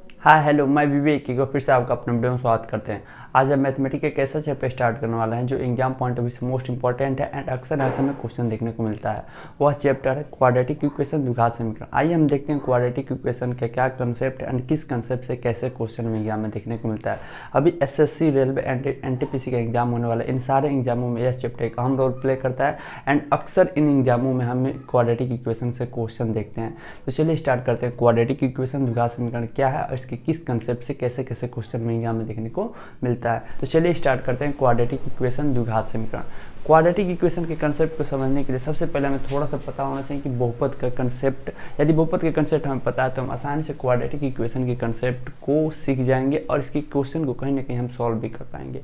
Hi hello, मैं विवेक एक बार फिर से आपका अपने वीडियो में स्वागत करते हैं। आज हम मैथमेटिक्स के एक ऐसा चैप्टर स्टार्ट करने वाला है जो एग्जाम पॉइंट ऑफ व्यू से मोस्ट इंपॉर्टेंट है एंड अक्सर ऐसे में क्वेश्चन देखने को मिलता है। वह चैप्टर है क्वाड्रेटिक इक्वेशन, द्विघात समीकरण। आइए हम देखते हैं क्वाड्रेटिक इक्वेशन का क्या कंसेप्ट है एंड किस कंसेप्ट से कैसे क्वेश्चन में एग्जाम में देखने को मिलता है। अभी एसएससी, रेलवे एंड एनटीपीसी का एग्जाम होने वाला है। इन सारे एग्जामों में यह चैप्टर एक अहम रोल प्ले करता है एंड अक्सर इन एग्जामों में हमें क्वाड्रेटिक इक्वेशन से क्वेश्चन देखते हैं। तो चलिए स्टार्ट करते हैं। क्वाड्रेटिक इक्वेशन, द्विघात समीकरण क्या है और इसके किस कंसेप्ट से कैसे कैसे क्वेश्चन में एग्जाम में देखने को मिलता है। तो चलिए स्टार्ट करते हैं। क्वाड्रेटिक इक्वेशन, द्विघात समीकरण। क्वाड्रेटिक इक्वेशन के कंसेप्ट को समझने के लिए सबसे पहले हमें थोड़ा सा पता होना चाहिए कि बहुपद का कंसेप्ट। यदि बहुपद के कंसेप्ट हमें पता है तो हम आसानी से क्वाड्रेटिक इक्वेशन के कंसेप्ट को सीख जाएंगे और इसके क्वेश्चन को कहीं ना कहीं हम सॉल्व भी कर पाएंगे।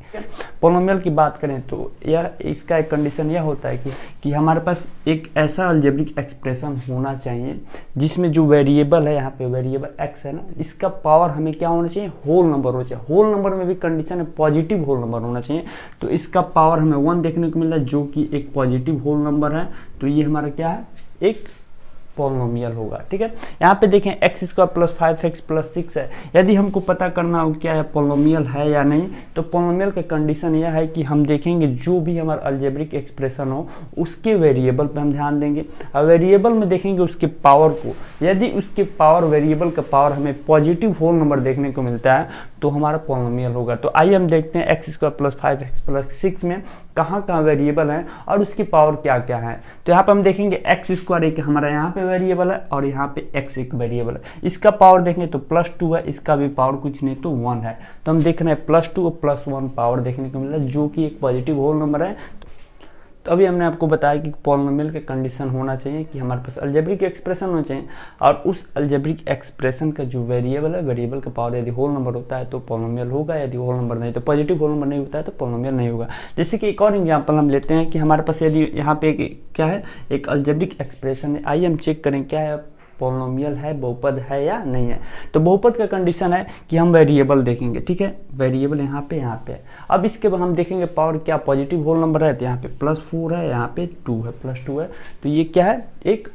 पोलिनोमियल की बात करें तो यह इसका एक कंडीशन यह होता है कि हमारे पास एक ऐसा अलजेब्रिक एक्सप्रेशन होना चाहिए जिसमें जो वेरिएबल है, यहाँ पे वेरिएबल एक्स है ना, इसका पावर हमें क्या होना चाहिए, होल नंबर होना चाहिए। होल नंबर में भी कंडीशन है पॉजिटिव होल नंबर होना चाहिए। तो इसका पावर हमें 1 देखने को मिला जो कि एक पॉजिटिव होल नंबर है। तो ये हमारा क्या है, एक पॉलिनोमियल होगा। ठीक है, यहाँ पे देखें x square plus 5x plus 6 है। यदि हमको पता करना हो क्या है, पॉलिनोमियल है या नहीं, तो पॉलिनोमियल का कंडीशन यह है कि हम देखेंगे जो भी हमारा अलजेब्रिक एक्सप्रेशन हो उसके वेरिएबल पे हम ध्यान देंगे और वेरिएबल में देखेंगे उसके पावर को। यदि उसके पावर, वेरिएबल का पावर हमें पॉजिटिव होल नंबर देखने को मिलता है तो हमारा पॉलिनोमियल होगा। तो आइए हम देखते हैं x square plus 5x plus 6 में कहाँ कहाँ वेरिएबल है और उसकी पावर क्या क्या है। तो यहाँ पे हम देखेंगे एक्स स्क्वायर एक हमारा यहाँ पे वेरिएबल है और यहाँ पे एक्स एक वेरिएबल है। इसका पावर देखें तो +2 है, इसका भी पावर कुछ नहीं तो 1 है। तो हम देख रहे हैं +2 और +1 पावर देखने को मिल रहा है जो कि एक पॉजिटिव होल नंबर है। तो अभी हमने आपको बताया कि पॉलिनोमियल का कंडीशन होना चाहिए कि हमारे पास अलजेब्रिक एक्सप्रेशन होना चाहिए और उस अलजेब्रिक एक्सप्रेशन का जो वेरिएबल है, वेरिएबल का पावर यदि होल नंबर होता है तो पॉलिनोमियल होगा, यदि होल नंबर नहीं तो पॉजिटिव होल नंबर नहीं होता है तो पॉलिनोमियल नहीं होगा। जैसे कि एक और एग्जांपल हम लेते हैं कि हमारे पास यदि यहाँ पे क्या है, एक अलजेब्रिक एक्सप्रेशन है। आइए हम चेक करें क्या है, पॉलिनोमियल है, बहुपद है या नहीं है। तो बहुपद का कंडीशन है कि हम वेरिएबल देखेंगे। ठीक है, वेरिएबल यहाँ पे है। अब इसके बाद हम देखेंगे पावर क्या पॉजिटिव होल नंबर है, तो यहाँ पे +4 है, यहाँ पे 2 है, +2 है। तो ये क्या है, एक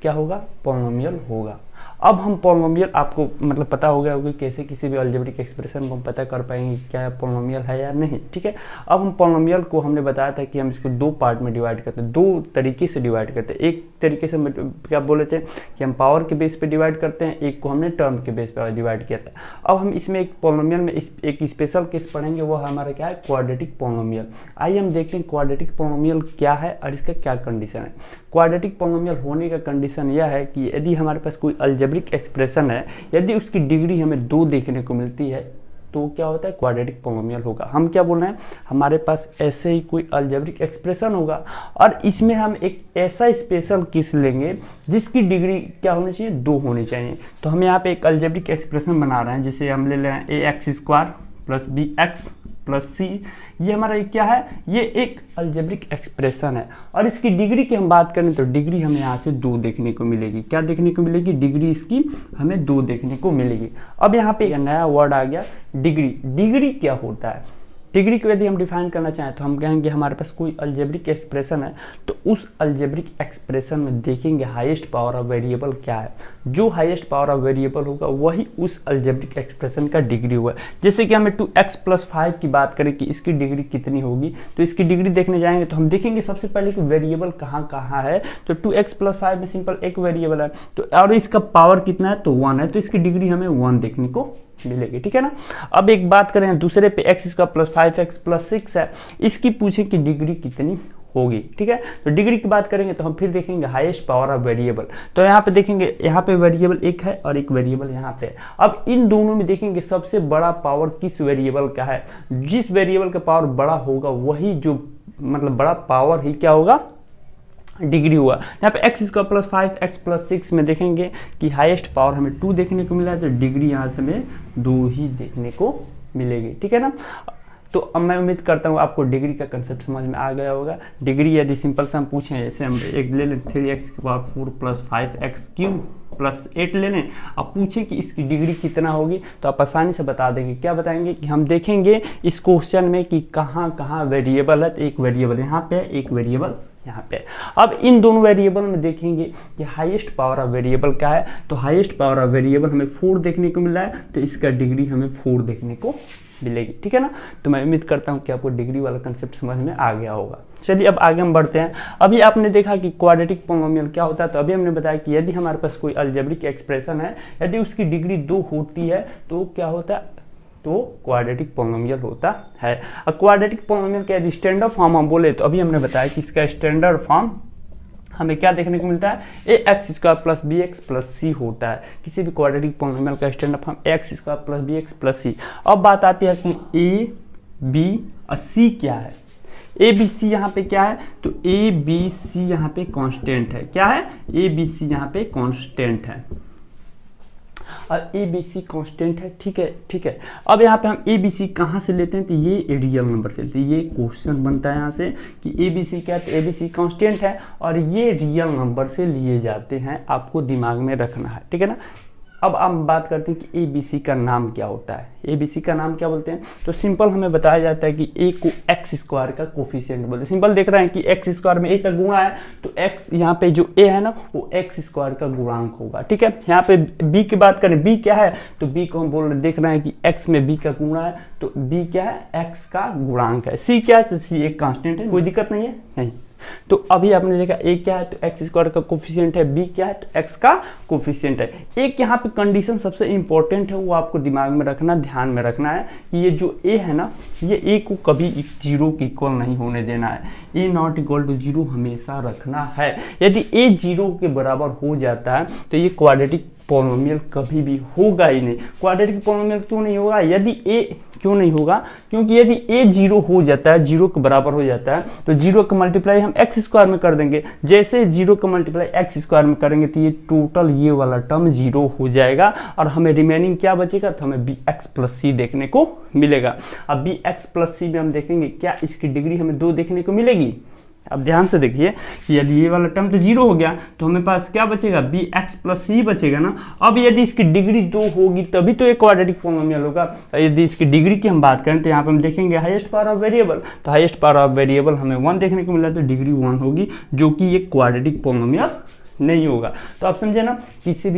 क्या होगा, पॉलिनोमियल होगा। अब हम पॉलिनोमियल, आपको मतलब पता हो गया होगा कैसे किसी भी अलजेब्रिक एक्सप्रेशन को हम पता कर पाएंगे क्या पॉलिनोमियल है या नहीं। ठीक है, अब हम पॉलिनोमियल को हमने बताया था कि हम इसको 2 पार्ट में डिवाइड करते हैं, 2 तरीके से डिवाइड करते हैं। एक तरीके से क्या बोले थे कि हम पावर के बेस पे डिवाइड करते हैं, एक को हमने टर्म के बेस पे डिवाइड किया था। अब हम इसमें एक पॉलिनोमियल में एक स्पेशल केस पढ़ेंगे, वो हमारा क्या है, क्वाड्रेटिक पॉलिनोमियल। आइए हम देखते हैं क्वाड्रेटिक पॉलिनोमियल क्या है और इसका क्या कंडीशन है। क्वाड्रेटिक पॉलिनोमियल होने का कंडीशन यह है कि यदि हमारे पास कोई अलजेब्रिक एक्सप्रेशन है, यदि उसकी डिग्री हमें 2 देखने को मिलती है तो क्या होता है, क्वाड्रेटिक पॉलिनोमियल होगा। हम क्या बोल रहे हैं, हमारे पास ऐसे ही कोई अलजेब्रिक एक्सप्रेशन होगा और इसमें हम एक ऐसा स्पेशल केस लेंगे जिसकी डिग्री क्या होनी चाहिए, 2 होनी चाहिए। तो हम यहाँ पे एक अलजेब्रिक एक्सप्रेशन बना रहे हैं, जैसे हम ले रहे हैं ax² plus bx plus c। ये हमारा क्या है, ये एक अलजेब्रिक एक्सप्रेशन है और इसकी डिग्री की हम बात करें तो डिग्री हमें यहाँ से 2 देखने को मिलेगी। क्या देखने को मिलेगी, डिग्री इसकी हमें 2 देखने को मिलेगी। अब यहाँ पे एक नया वर्ड आ गया, डिग्री। डिग्री क्या होता है, डिग्री को यदि हम डिफाइन करना चाहें तो हम कहेंगे हमारे पास कोई अलजेब्रिक एक्सप्रेशन है तो उस अलजेब्रिक एक्सप्रेशन में देखेंगे हाईएस्ट पावर ऑफ वेरिएबल क्या है। जो हाईएस्ट पावर ऑफ वेरिएबल होगा वही उस अलजेब्रिक एक्सप्रेशन का डिग्री होगा। जैसे कि हमें 2x प्लस 5 की बात करें कि इसकी डिग्री कितनी होगी, तो इसकी डिग्री देखने जाएंगे तो हम देखेंगे सबसे पहले कि वेरिएबल कहाँ कहाँ है। तो 2x प्लस 5 में सिंपल एक वेरिएबल है तो और इसका पावर कितना है, तो 1 है। तो इसकी डिग्री हमें 1 देखने को मिलेगी। ठीक है ना। अब एक बात करें दूसरे पे x² प्लस 5x प्लस 6 है, इसकी पूछे कि डिग्री कितनी होगी। ठीक है, तो डिग्री की बात करेंगे तो हम फिर देखेंगे हाईएस्ट पावर ऑफ वेरिएबल। तो यहाँ पे देखेंगे, यहाँ पे वेरिएबल एक है और एक वेरिएबल यहाँ पे। अब इन दोनों में देखेंगे सबसे बड़ा पावर किस वेरिएबल का है। जिस वेरिएबल का पावर बड़ा होगा वही जो मतलब बड़ा पावर ही क्या होगा, डिग्री हुआ। यहाँ पे x² प्लस 5x प्लस 6 में देखेंगे कि हाईएस्ट पावर हमें 2 देखने को मिला है तो डिग्री यहाँ से हमें 2 ही देखने को मिलेगी। ठीक है ना। तो अब मैं उम्मीद करता हूँ आपको डिग्री का कंसेप्ट समझ में आ गया होगा। डिग्री यदि सिंपल से हम पूछें, जैसे हम एक ले लें 3x⁴ प्लस 5x³ प्लस 8 ले लें, अब पूछें कि इसकी डिग्री कितना होगी तो आप आसानी से बता देंगे। क्या बताएंगे कि हम देखेंगे इस क्वेश्चन में कि कहाँ कहाँ वेरिएबल है। तो एक वेरिएबल यहाँ पे है, एक वेरिएबल यहाँ पे। अब इन दोनों वेरिएबल में देखेंगे कि हाईएस्ट पावर ऑफ वेरिएबल क्या है, तो हाईएस्ट पावर ऑफ वेरिएबल हमें 4 देखने को मिल रहा है, तो इसका डिग्री हमें 4 देखने को मिलेगी, ठीक है ना। तो मैं उम्मीद करता हूँ कि आपको डिग्री वाला कंसेप्ट समझ में आ गया होगा। चलिए अब आगे हम बढ़ते हैं। अभी आपने देखा कि क्वाड्रेटिक पॉलिनोमियल क्या होता है, तो अभी हमने बताया कि यदि हमारे पास कोई अलजेब्रिक एक्सप्रेशन है, यदि उसकी डिग्री 2 होती है तो क्या होता है, तो क्वाड्रेटिक पॉलिनोमियल होता है। अब क्वाड्रेटिक पॉलिनोमियल का यदि स्टैंडर्ड फॉर्म हम बोले तो अभी हमने बताया कि इसका स्टैंडर्ड फॉर्म हमें क्या देखने को मिलता है, ax square plus B x plus C होता है। किसी भी क्वाड्रेटिक पॉलिनोमियल का standard form X square plus B x plus C. अब बात आती है कि ए बी और सी क्या है। ए बी सी यहाँ पे क्या है, तो ए बी सी यहाँ पे कांस्टेंट है। क्या है, ए बी सी यहाँ पे कांस्टेंट है और ए बी सी कॉन्स्टेंट है, ठीक है, ठीक है। अब यहाँ पे हम ए बी सी कहाँ से लेते हैं, तो ये रियल नंबर से लेते हैं। ये क्वेश्चन बनता है यहाँ से कि ए बी सी क्या है, तो ए बी सी कॉन्स्टेंट है और ये रियल नंबर से लिए जाते हैं, आपको दिमाग में रखना है, ठीक है ना। अब हम बात करते हैं कि ए बी सी का नाम क्या होता है। ए बी सी का नाम क्या बोलते हैं, तो सिंपल हमें बताया जाता है कि ए को एक्स स्क्वायर का कोफिशिएंट बोलते हैं। सिंपल देख रहे हैं कि एक्स स्क्वायर में ए का गुणा है, तो एक्स यहाँ पे जो ए है ना वो एक्स स्क्वायर का गुणांक होगा, ठीक है। यहाँ पे बी की बात करें, बी क्या है, तो बी को हम बोल रहे देख रहे हैं कि एक्स में बी का गुणा है, तो बी क्या है, एक्स का गुणांक है। सी क्या है, तो सी एक कांस्टेंट है, कोई दिक्कत नहीं है, नहीं। तो अभी आपने देखा ए क्या है, तो एक्स स्क्वायर का कोफिशिएंट है, बी क्या है, तो एक्स का कोफिशिएंट है। एक यहाँ पे कंडीशन सबसे इंपॉर्टेंट है, वो आपको दिमाग में रखना, ध्यान में रखना है कि ये जो ए है ना, ये ए को कभी 0 के इक्वल नहीं होने देना है। ए नॉट इक्वल टू 0 हमेशा रखना है। यदि ए 0 के बराबर हो जाता है तो ये क्वाड्रेटिक पॉलिनोमियल कभी भी होगा ही नहीं। क्वाड्रेटिक पॉलिनोमियल क्यों नहीं होगा, यदि ए क्यों नहीं होगा, क्योंकि यदि ए 0 हो जाता है, 0 के बराबर हो जाता है, तो 0 का मल्टीप्लाई हम एक्स स्क्वायर में कर देंगे। जैसे 0 का मल्टीप्लाई एक्स स्क्वायर में करेंगे तो ये टोटल ये वाला टर्म 0 हो जाएगा और हमें रिमेनिंग क्या बचेगा, तो हमें बी एक्स प्लस सी देखने को मिलेगा। अब बी एक्स प्लस सी में हम देखेंगे क्या इसकी डिग्री हमें 2 देखने को मिलेगी। अब ध्यान से देखिए कि यदि ये वाला टर्म तो 0 हो गया तो हमें पास क्या बचेगा, बी एक्स प्लस सी बचेगा ना। अब यदि इसकी डिग्री 2 होगी तभी तो ये क्वाड्रेटिक पॉलिनोमियल होगा। यदि इसकी डिग्री की हम बात करें तो यहाँ पे हम देखेंगे हाईएस्ट पावर ऑफ वेरिएबल, तो हाईएस्ट पावर ऑफ वेरिएबल हमें 1 देखने को मिला, तो डिग्री 1 होगी, जो कि ये क्वाड्रेटिक पॉलिनोमियल नहीं होगा। तो आप समझे ना, किसी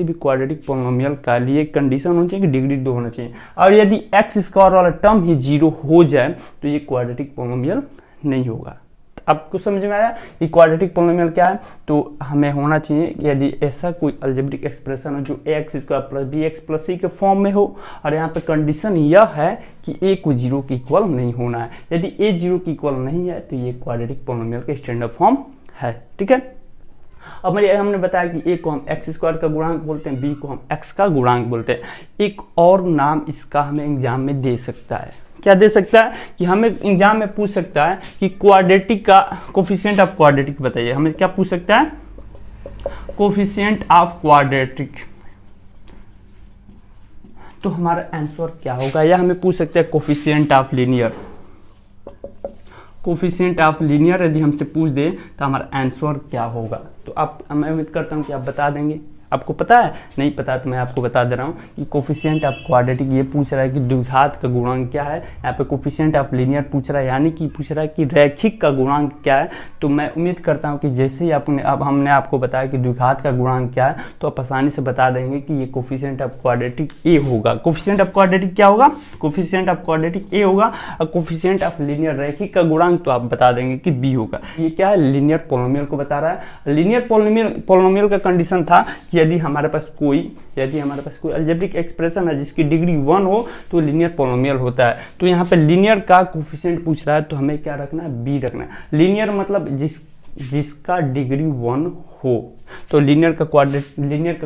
भी क्वाड्रेटिक पॉलिनोमियल का लिए कंडीशन होनी चाहिए कि डिग्री 2 होना चाहिए। और यदि एक्स स्क्वायर वाला टर्म ही 0 हो जाए तो ये क्वाड्रेटिक पॉलिनोमियल नहीं होगा। आपको समझ में आया कि क्वाड्रेटिक पॉलिनोमियल क्या है, तो हमें होना चाहिए यदि ऐसा कोई अलजेब्रिक एक्सप्रेशन हो जो x square plus B x plus C के फॉर्म में हो, और यहाँ पे कंडीशन यह है कि ए को 0 के इक्वल नहीं होना है। यदि ए 0 के इक्वल नहीं है तो ये क्वाड्रेटिक पॉलिनोमियल का स्टैंडर्ड फॉर्म है, ठीक है। अब हमने बताया कि ए को हम एक्स स्क्वायर का गुणांक बोलते हैं, बी को हम एक्स का गुणांक बोलते हैं। एक और नाम इसका हमें एग्जाम में दे सकता है, क्या दे सकता है कि हमें एग्जाम में पूछ सकता है कि क्वाड्रेटिक का कोफिशिएंट ऑफ क्वाड्रेटिक बताइए। हमें क्या पूछ सकता है, कोफिशिएंट ऑफ क्वाड्रेटिक, तो हमारा आंसर क्या होगा, या हमें पूछ सकता है coefficient of linear. Coefficient of linear यदि हमसे पूछ दे तो हमारा आंसर क्या होगा, तो आप, मैं उम्मीद करता हूँ कि आप बता देंगे। आपको पता है, नहीं पता तो मैं आपको बता दे रहा हूँ कि कोफिशिएंट ऑफ क्वाड्रेटिक ये पूछ रहा है कि द्विघात का गुणांक क्या है। यहाँ पे कोफिशिएंट ऑफ लीनियर पूछ रहा है, यानी कि पूछ रहा है कि रैखिक का गुणांक क्या है। तो मैं उम्मीद करता हूँ कि जैसे ही अब हमने आपको बताया कि द्विघात का गुणांक क्या है, तो आप आसानी से बता देंगे कि ये कोफिशिएंट ऑफ क्वाड्रेटिक ए होगा। कोफिशिएंट ऑफ क्वाड्रेटिक क्या होगा, कोफिशिएंट ऑफ क्वाड्रेटिक ए होगा, और कोफिशिएंट ऑफ लीनियर रैखिक का गुणांक तो आप बता देंगे कि बी होगा। ये क्या है, लीनियर पॉलिनोमियल को बता रहा है। लीनियर पॉलिनोमियल का कंडीशन था कि यदि हमारे पास कोई अलजेब्रिक एक्सप्रेशन है जिसकी डिग्री 1 हो तो लीनियर पॉलिनोमियल होता है। तो यहाँ पे लीनियर का कोफिशिएंट पूछ रहा है, तो हमें क्या रखना है, बी रखना है। लीनियर मतलब जिसका डिग्री 1 हो, तो लीनियर का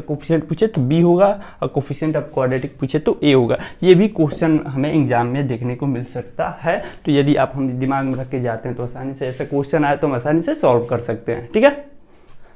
कोफिशिएंट पूछे तो बी होगा, और कोफिशिएंट ऑफ क्वाड्रेटिक पूछे तो ए होगा। ये भी क्वेश्चन हमें एग्जाम में देखने को मिल सकता है। तो यदि आप हम दिमाग में रख के जाते हैं तो आसानी से ऐसा क्वेश्चन आए तो हम आसानी से सॉल्व कर सकते हैं, ठीक है।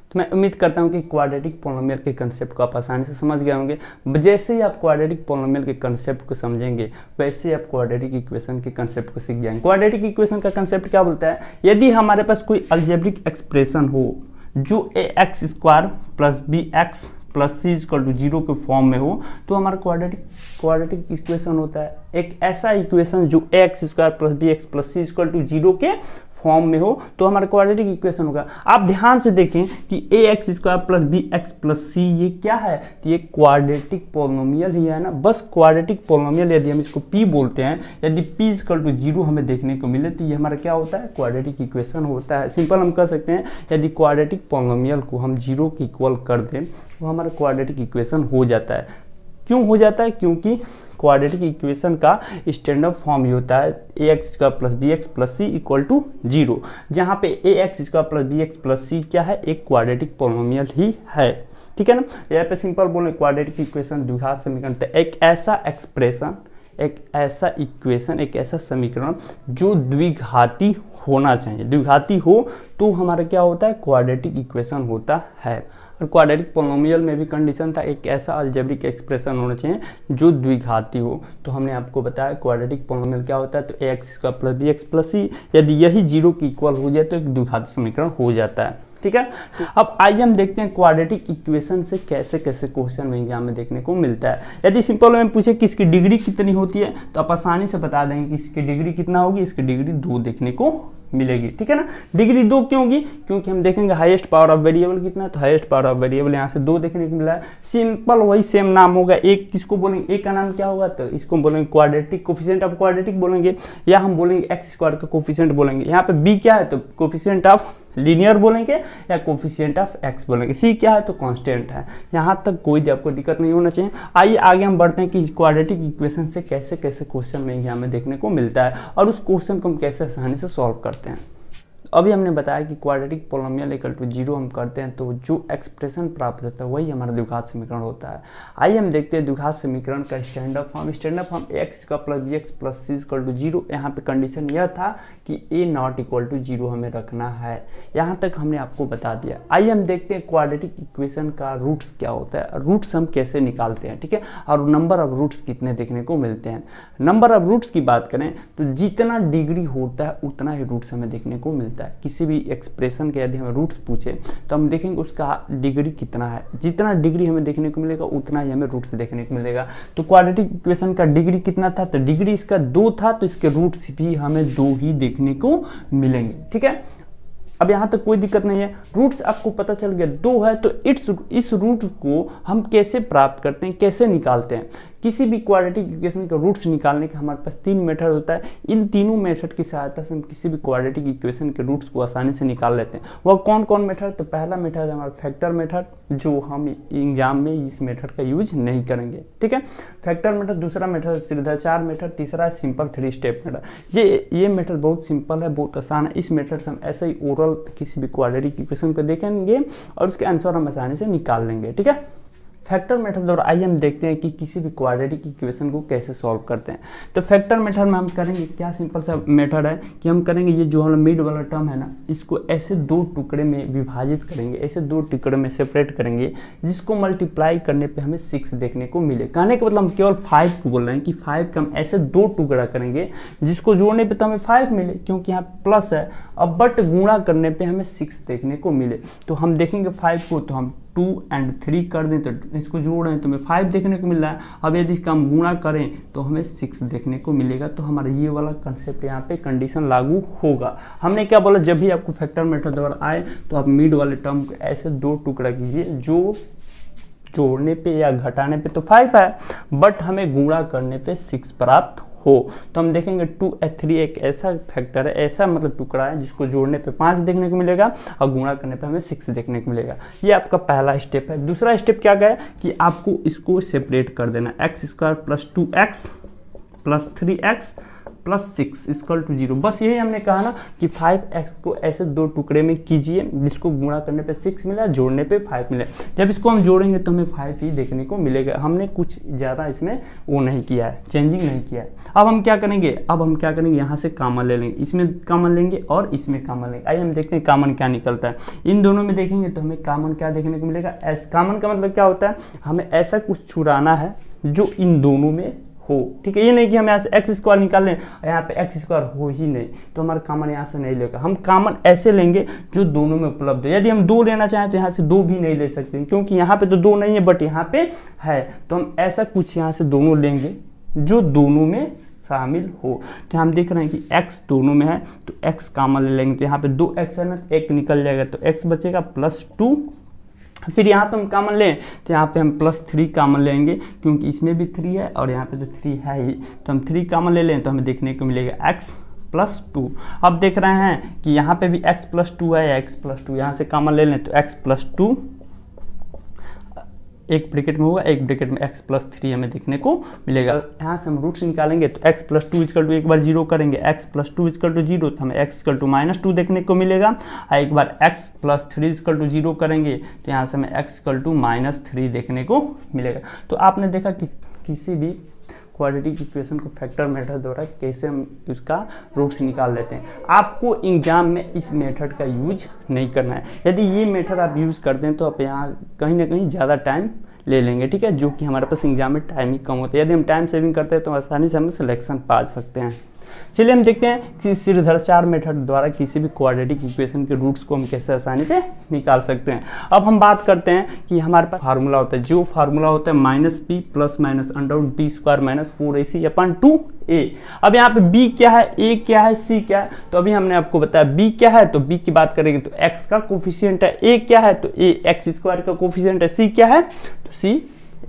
तो मैं उम्मीद करता हूं कि क्वाड्रेटिक पॉलिनोमियल के कंसेप्ट को आप आसानी से समझ गए होंगे। जैसे ही आप क्वाड्रेटिक पॉलिनोमियल के कंसेप्ट को समझेंगे वैसे ही आप क्वाड्रेटिक इक्वेशन के कंसेप्ट को सीख जाएंगे। क्वाड्रेटिक इक्वेशन का कंसेप्ट क्या बोलता है, यदि हमारे पास कोई अलजेब्रिक एक्सप्रेशन हो जो A X square plus B x plus C equal to 0 के फॉर्म में हो, तो हमारा क्वाड्रेटिक इक्वेशन होता है। एक ऐसा इक्वेशन जो x square plus B x plus C equal to 0 के फॉर्म में हो तो हमारा क्वाड्रेटिक इक्वेशन होगा। आप ध्यान से देखें कि ax square plus B x plus C ये क्या है, तो ये क्वाड्रेटिक पोलिनोमियल ही है ना, बस क्वाड्रेटिक पोलिनोमियल यदि हम इसको p बोलते हैं, यदि p इक्वल टू 0 हमें देखने को मिले तो ये हमारा क्या होता है, क्वाड्रेटिक इक्वेशन होता है। सिंपल हम कह सकते हैं यदि क्वाड्रेटिक पोलिनोमियल को हम 0 के इक्वल कर दें तो हमारा क्वाड्रेटिक इक्वेशन हो जाता है। क्यों हो जाता है, क्योंकि क्वाड्रेटिक इक्वेशन का स्टैंडर्ड फॉर्म ही होता है ax square plus B x plus C equal to 0, जहाँ पे ax square plus B x plus C क्या है, एक क्वाड्रेटिक पोलिनोमियल ही है। ठीक है ना, यहाँ पे सिंपल बोले क्वाड्रेटिक इक्वेशन द्विघात समीकरण, एक ऐसा एक्सप्रेशन, एक ऐसा इक्वेशन, एक ऐसा समीकरण जो द्विघाती होना चाहिए, द्विघाती हो तो हमारा क्या होता है, क्वाड्रेटिक इक्वेशन होता है। और क्वाड्रेटिक पोलिनोमियल में भी कंडीशन था एक ऐसा अलजेब्रिक एक्सप्रेशन होना चाहिए जो द्विघाती हो, तो हमने आपको बताया क्वाड्रेटिक पोलिनोमियल क्या होता है, तो ax square plus B x plus C, यदि यही 0 के इक्वल हो जाए तो एक द्विघाती समीकरण हो जाता है। ठीक है, अब आइए हम देखते हैं क्वाड्रेटिक इक्वेशन से कैसे कैसे क्वेश्चन में एग्जाम में देखने को मिलता है। यदि सिंपल में पूछे कि इसकी डिग्री कितनी होती है तो आप आसानी से बता देंगे कि इसकी डिग्री कितना होगी, इसकी डिग्री 2 देखने को मिलेगी। ठीक है ना, डिग्री 2 क्यों होगी, क्योंकि हम देखेंगे हाईएस्ट पावर ऑफ वेरिएबल कितना है, तो हाईएस्ट पावर ऑफ वेरिएबल यहाँ से 2 देखने को मिला है। सिंपल वही सेम नाम होगा, एक किसको बोलेंगे, एक का नाम क्या होगा, तो इसको बोलेंगे क्वाड्रेटिक कोफिशिएंट ऑफ क्वाड्रेटिक बोलेंगे, या हम बोलेंगे एक्स स्क्वायर का कोफिशिएंट बोलेंगे। यहाँ पे बी क्या है, तो कोफिशिएंट ऑफ लीनियर बोलेंगे या कोफिशिएंट ऑफ एक्स बोलेंगे। सी क्या है, तो कांस्टेंट है। यहाँ तक कोई आपको दिक्कत नहीं होना चाहिए। आइए आगे हम बढ़ते हैं कि क्वाड्रेटिक इक्वेशन से कैसे कैसे क्वेश्चन में एग्जाम में देखने को मिलता है और उस क्वेश्चन को हम कैसे आसानी से सॉल्व करते हैं। अभी हमने बताया कि क्वाड्रेटिक पोलिनोमियल इक्वल टू 0 हम करते हैं तो जो एक्सप्रेशन प्राप्त होता है वही हमारा द्विघात समीकरण होता है। आइए हम देखते हैं द्विघात समीकरण का standard form. Standard form X का plus B x plus C equal to 0। यहाँ पे कंडीशन यह था कि ए नॉट इक्वल टू 0 हमें रखना है। यहाँ तक हमने आपको बता दिया। आइए हम देखते हैं क्वाड्रेटिक इक्वेशन का रूट्स क्या होता है, रूट्स हम कैसे निकालते हैं। ठीक है, और नंबर ऑफ रूट्स कितने देखने को मिलते हैं। नंबर ऑफ रूट्स की बात करें तो जितना डिग्री होता है उतना ही रूट्स हमें देखने को मिलता है। किसी भी एक्सप्रेशन के यदि हमें रूट्स पूछे तो हम देखेंगे उसका डिग्री कितना है, जितना डिग्री हमें देखने को मिलेगा उतना ही हमें रूट्स देखने को मिलेगा। तो क्वाड्रेटिक इक्वेशन का डिग्री कितना था, तो डिग्री इसका 2 था, तो इसके रूट्स भी हमें 2 ही देखने को मिलेंगे। ठीक है, अब यहाँ तक कोई दिक्कत नहीं है। रूट्स आपको पता चल गया 2 है, तो इस रूट को हम कैसे प्राप्त करते हैं, कैसे निकालते हैं। किसी भी क्वाड्रेटिक इक्वेशन का रूट्स निकालने का हमारे पास 3 मेथड होता है। इन तीनों मेथड की सहायता से हम किसी भी क्वाड्रेटिक इक्वेशन के रूट्स को आसानी से निकाल लेते हैं। वह कौन कौन मेथड, तो पहला मेथड है हमारा फैक्टर मेथड, जो हम एग्जाम में इस मेथड का यूज नहीं करेंगे। ठीक है, फैक्टर मेथड। दूसरा मेथड सिद्धाचार मेथड। तीसरा है सिंपल 3 स्टेप मेथड। ये मेथड बहुत सिंपल है, बहुत आसान है। इस मेथड से हम ऐसे ही ओरल किसी भी क्वाड्रेटिक इक्वेशन को देखेंगे और उसके आंसर हम आसानी से निकाल लेंगे। ठीक है, फैक्टर मेथड द्वारा आइए हम देखते हैं कि किसी भी क्वाड्रेटिक इक्वेशन को कैसे सॉल्व करते हैं। तो फैक्टर मेथड में हम करेंगे क्या, सिंपल सा मेथड है कि हम करेंगे ये जो हमारा मिड वाला टर्म है ना, इसको ऐसे 2 टुकड़े में विभाजित करेंगे, ऐसे 2 टुकड़े में सेपरेट करेंगे, जिसको मल्टीप्लाई करने पे हमें 6 देखने को मिले। कहने का मतलब हम केवल 5 को बोल रहे हैं कि 5 का हम ऐसे 2 टुकड़ा करेंगे जिसको जोड़ने पे तो हमें 5 मिले, क्योंकि यहाँ प्लस है। अब बट गुणा करने पे हमें 6 देखने को मिले। तो हम देखेंगे 5 को, तो हम 2 और 3 कर दें तो इसको जोड़ रहे हैं तो हमें 5 देखने को मिल रहा है। अब यदि इसका हम गुणा करें तो हमें 6 देखने को मिलेगा। तो हमारा ये वाला कंसेप्ट यहाँ पे कंडीशन लागू होगा। हमने क्या बोला, जब भी आपको फैक्टर मेथड द्वारा आए तो आप मिड वाले टर्म को ऐसे 2 टुकड़ा कीजिए, जो जोड़ने पे या घटाने पे तो 5 है, बट हमें गुणा करने पे 6 प्राप्त हो। तो हम देखेंगे 2 और 3 एक ऐसा फैक्टर है, ऐसा मतलब टुकड़ा है जिसको जोड़ने पे 5 देखने को मिलेगा और गुणा करने पे हमें 6 देखने को मिलेगा। ये आपका पहला स्टेप है। दूसरा स्टेप क्या गया कि आपको इसको सेपरेट कर देना, x square plus 2x plus 3x plus 6 equal to 0। बस यही हमने कहा ना कि 5x को ऐसे 2 टुकड़े में कीजिए जिसको गुणा करने पे 6 मिला, जोड़ने पे 5 मिला। जब इसको हम जोड़ेंगे तो हमें 5 ही देखने को मिलेगा। हमने कुछ ज़्यादा इसमें वो नहीं किया है, चेंजिंग नहीं किया है। अब हम क्या करेंगे, यहाँ से कॉमन ले लेंगे, इसमें कॉमन लेंगे और इसमें कॉमन लेंगे। आइए हम देखते हैं कॉमन क्या निकलता है। इन दोनों में देखेंगे तो हमें कॉमन क्या देखने को मिलेगा, कॉमन का मतलब क्या होता है, हमें ऐसा कुछ छुड़ाना है जो इन दोनों में हो। ठीक है, ये नहीं कि हम यहाँ से एक्स स्क्वायर निकाल लें, यहाँ पे एक्स स्क्वायर हो ही नहीं तो हमारा कॉमन यहाँ से नहीं लेगा। हम कॉमन ऐसे लेंगे जो दोनों में उपलब्ध है। यदि हम 2 लेना चाहें तो यहाँ से 2 भी नहीं ले सकते, क्योंकि यहाँ पे तो 2 नहीं है बट यहाँ पे है। तो हम ऐसा कुछ यहाँ से दोनों लेंगे जो दोनों में शामिल हो। तो हम देख रहे हैं कि x दोनों में है तो x कॉमन ले लेंगे, तो यहाँ पे 2x है ना, एक निकल जाएगा तो x बचेगा +2। फिर यहाँ पे हम कॉमन लें तो यहाँ पे हम +3 कॉमन लेंगे, क्योंकि इसमें भी 3 है और यहाँ पे तो 3 है ही, तो हम 3 कॉमन ले लें तो हमें देखने को मिलेगा x +2। अब देख रहे हैं कि यहाँ पे भी x +2 है या x +2, यहाँ से कॉमन ले लें तो x +2 एक ब्रैकेट में होगा, एक ब्रैकेट में x +3 हमें देखने को मिलेगा। यहाँ से हम रूट्स निकालेंगे तो x +2 = एक बार 0 करेंगे, x +2 = 0 तो हमें x = -2 देखने को मिलेगा। और एक बार x +3 = 0 करेंगे तो यहाँ से हमें x = -3 देखने को मिलेगा। तो आपने देखा कि किसी भी क्वाड्रेटिक इक्वेशन को फैक्टर मेथड द्वारा कैसे हम उसका रूट्स निकाल लेते हैं। आपको एग्जाम में इस मेथड का यूज नहीं करना है। यदि ये मेथड आप यूज़ करते हैं तो आप यहाँ कहीं ना कहीं ज़्यादा टाइम ले लेंगे, ठीक है, जो कि हमारे पास एग्जाम में टाइम ही कम होता है। यदि हम टाइम सेविंग करते हैं तो आसानी से हम सिलेक्शन पा सकते हैं। चलिए हम देखते हैं कि श्रीधराचार्य मेथड द्वारा किसी भी क्वाड्रेटिक इक्वेशन के रूट्स को हम कैसे आसानी से निकाल सकते हैं। अब हम बात करते हैं कि हमारे पास फार्मूला होता है, जो फार्मूला होता है -b ± √b² - 4ac/2a। अब यहाँ पे b क्या है, a क्या है, c क्या है, तो अभी हमने आपको बताया b क्या है, तो b की बात करेंगे तो x का कोफिशिएंट है, a क्या है तो a x² का कोफिशिएंट है, c क्या है तो c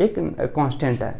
एक कांस्टेंट है।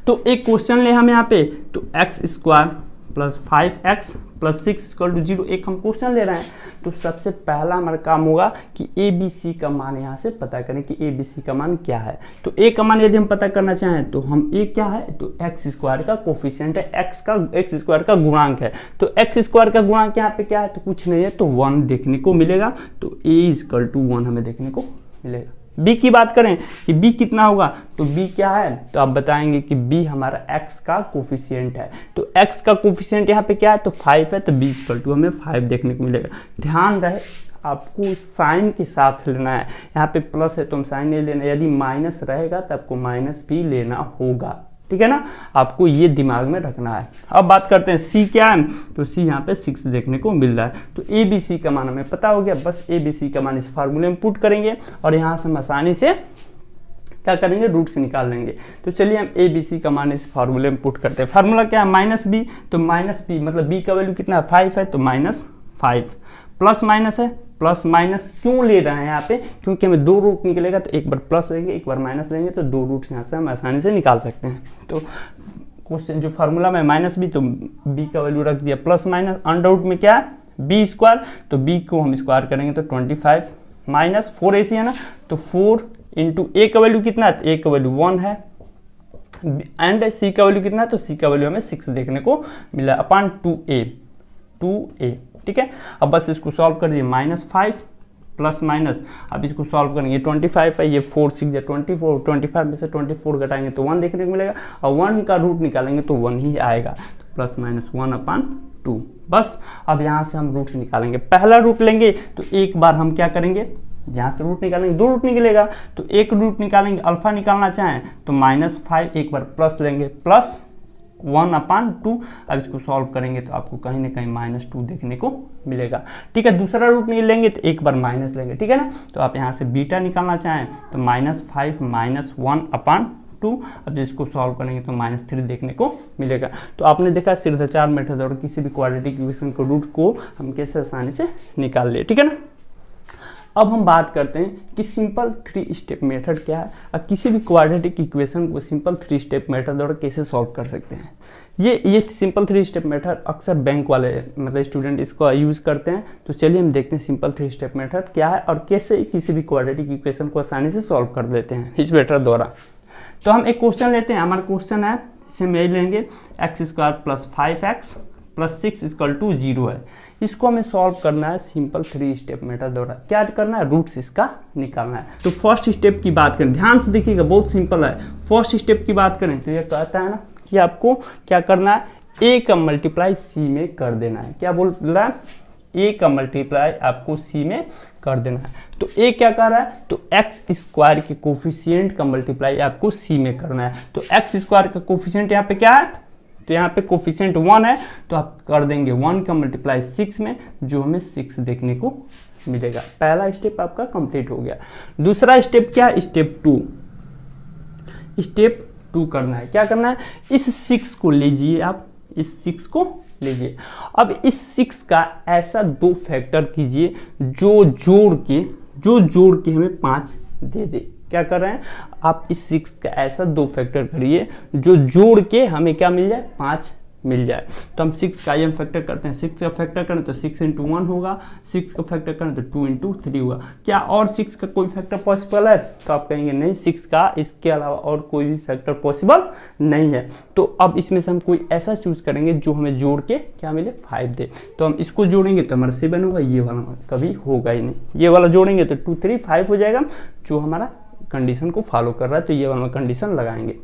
तो एक क्वेश्चन ले हम यहाँ पे, तो x² + 5x + 6 = 0 एक हम क्वेश्चन ले रहे हैं। तो सबसे पहला हमारा काम होगा कि a b c का मान यहाँ से पता करें कि a b c का मान क्या है। तो a का मान यदि हम पता करना चाहें तो हम a क्या है तो x² का कोफिशिएंट है, x² का गुणांक है। तो x² का गुणांक यहाँ पे क्या है तो कुछ नहीं है तो 1 देखने को मिलेगा। तो a = 1 हमें देखने को मिलेगा। b की बात करें कि b कितना होगा तो b क्या है तो आप बताएंगे कि b हमारा x का कोफिशिएंट है। तो x का कोफिशिएंट यहाँ पे क्या है तो 5 है, तो b = हमें 5 देखने को मिलेगा। ध्यान रहे आपको साइन के साथ लेना है, यहाँ पे प्लस है तो हम साइन नहीं लेना, यदि माइनस रहेगा तो आपको माइनस भी लेना होगा, ठीक है ना, आपको ये दिमाग में रखना है। अब बात करते हैं c क्या है, तो c यहाँ पे 6 देखने को मिल रहा है। तो a b c का मान हमें पता हो गया, बस a b c का मान इस फार्मूले में पुट करेंगे और यहाँ से हम आसानी से क्या करेंगे रूट्स निकाल लेंगे। तो चलिए हम a b c का मान इस फार्मूले में पुट करते हैं। फार्मूला क्या है -b, तो -b मतलब b का वैल्यू कितना है 5 है तो -5, प्लस माइनस है, प्लस माइनस क्यों ले रहे हैं यहाँ पे, क्योंकि हमें 2 रूट निकलेगा तो एक बार प्लस लेंगे एक बार माइनस लेंगे तो 2 रूट्स यहाँ से हम आसानी से निकाल सकते हैं। तो क्वेश्चन जो फार्मूला में -b तो b का वैल्यू रख दिया, प्लस माइनस अंडर में क्या है b², तो b को हम स्क्वायर करेंगे तो 25 - 4ac है ना, तो 4 × a का वैल्यू कितना है तो a का वैल्यू 1 है एंड c का वैल्यू कितना है तो c का वैल्यू हमें 6 देखने को मिला अपॉन 2a, ठीक है। अब बस इसको सॉल्व कर दिए, -5 प्लस माइनस, अब इसको सॉल्व करेंगे, 25 है, ये 4 6 या 24, 25 में से 24 घटाएंगे तो 1 देखने को मिलेगा और 1 का रूट निकालेंगे तो 1 ही आएगा, तो +-1/2। बस अब यहाँ से हम रूट निकालेंगे। पहला रूट लेंगे तो एक बार हम क्या करेंगे, जहाँ से रूट निकालेंगे 2 रूट निकलेगा तो एक रूट निकालेंगे, अल्फा निकालना चाहें तो -5, एक बार प्लस लेंगे +1/2। अब इसको सॉल्व करेंगे तो आपको कहीं ना कहीं -2 देखने को मिलेगा, ठीक है। दूसरा रूट नहीं लेंगे तो एक बार माइनस लेंगे, ठीक है ना। तो आप यहाँ से बीटा निकालना चाहें तो -5 - 1/2। अब इसको सॉल्व करेंगे तो -3 देखने को मिलेगा। तो आपने देखा श्रीधराचार्य मेथड और किसी भी क्वाड्रेटिक इक्वेशन के रूट को हम कैसे आसानी से निकाल लिए, ठीक है ना। अब हम बात करते हैं कि सिंपल 3 स्टेप मेथड क्या है और किसी भी क्वाड्रेटिक इक्वेशन को सिंपल 3 स्टेप मेथड द्वारा कैसे सॉल्व कर सकते हैं। ये सिंपल 3 स्टेप मेथड अक्सर बैंक वाले मतलब स्टूडेंट इसको यूज़ करते हैं। तो चलिए हम देखते हैं सिंपल 3 स्टेप मेथड क्या है और कैसे किसी भी क्वाड्रेटिक इक्वेशन को आसानी से सॉल्व कर देते हैं इस मेथड द्वारा। तो हम एक क्वेश्चन लेते हैं, हमारा क्वेश्चन है, इसे हम यही लेंगे x² + 5x + 6 = 0 है। इसको हमें सॉल्व करना है सिंपल 3 स्टेप मेथड द्वारा। क्या करना है, रूट्स इसका निकालना है। तो फर्स्ट स्टेप की बात करें, ध्यान से देखिएगा, बहुत सिंपल है। फर्स्ट स्टेप की बात करें तो ये कहता है ना कि आपको क्या करना है, a का मल्टीप्लाई c में कर देना है। क्या बोल रहा है, a का मल्टीप्लाई आपको c में कर देना है। तो a क्या कर रहा है, तो x² के कोफिशिएंट का मल्टीप्लाई आपको c में करना है। तो x² का कोफिशिएंट यहाँ पे क्या है, तो यहाँ पे कोफिशिएंट 1 है, तो आप कर देंगे 1 का मल्टीप्लाई 6 में, जो हमें 6 देखने को मिलेगा। पहला स्टेप आपका कंप्लीट हो गया। दूसरा स्टेप क्या है, स्टेप 2 करना है। क्या करना है, इस 6 को लीजिए आप इस 6 को लीजिए। अब इस 6 का ऐसा 2 फैक्टर कीजिए जो जोड़ के हमें 5 दे दे। क्या कर रहे हैं आप, इस 6 का ऐसा 2 फैक्टर करिए जो जोड़ के हमें क्या मिल जाए, 5 मिल जाए। तो हम 6 का फैक्टर करते हैं, 6 का फैक्टर करें तो 6 × 1 होगा, 6 का फैक्टर करें तो 2 × 3 होगा। क्या और 6 का कोई फैक्टर पॉसिबल है? तो आप कहेंगे नहीं, 6 का इसके अलावा और कोई भी फैक्टर पॉसिबल नहीं है। तो अब इसमें से हम कोई ऐसा चूज करेंगे जो हमें जोड़ के क्या मिले, 5 दे। तो हम इसको जोड़ेंगे तो हमारा 7 होगा, ये वाला कभी होगा ही नहीं। ये वाला जोड़ेंगे तो 2 3 5 हो जाएगा, जो हमारा कंडीशन को फॉलो कर रहा है। तो ये वाला कंडीशन लगाएंगे।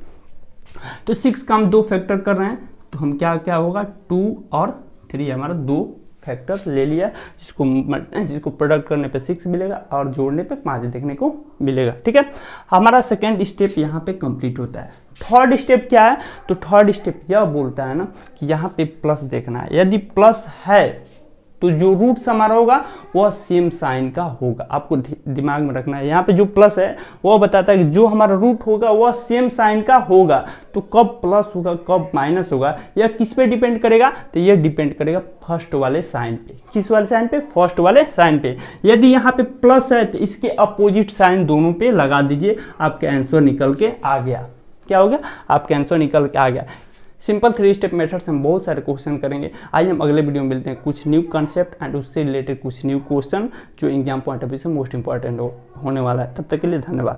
तो 6 का हम 2 फैक्टर कर रहे हैं, तो हम क्या होगा, 2 और 3 हमारा 2 फैक्टर ले लिया, जिसको प्रोडक्ट करने पे 6 मिलेगा और जोड़ने पे 5 देखने को मिलेगा। ठीक है, हमारा सेकेंड स्टेप यहाँ पे कंप्लीट होता है। थर्ड स्टेप क्या है, तो थर्ड स्टेप यह बोलता है ना कि यहाँ पे प्लस देखना है। यदि प्लस है तो जो रूट्स हमारा होगा वह सेम साइन का होगा। आपको दिमाग में रखना है, यहाँ पे जो प्लस है वह बताता है कि जो हमारा रूट होगा वह सेम साइन का होगा। तो कब प्लस होगा कब माइनस होगा, यह किस पे डिपेंड करेगा, तो यह डिपेंड करेगा फर्स्ट वाले साइन पे। किस वाले साइन पे, फर्स्ट वाले साइन पे। यदि यहाँ पे प्लस है तो इसके अपोजिट साइन दोनों पे लगा दीजिए, आपका आंसर निकल के आ गया। क्या हो गया, आपका आंसर निकल के आ गया। सिंपल 3 स्टेप मेथड से हम बहुत सारे क्वेश्चन करेंगे। आइए हम अगले वीडियो में मिलते हैं कुछ न्यू कंसेप्ट एंड उससे रिलेटेड कुछ न्यू क्वेश्चन जो एग्जाम पॉइंट ऑफ व्यू से मोस्ट इंपॉर्टेंट होने वाला है। तब तक के लिए धन्यवाद।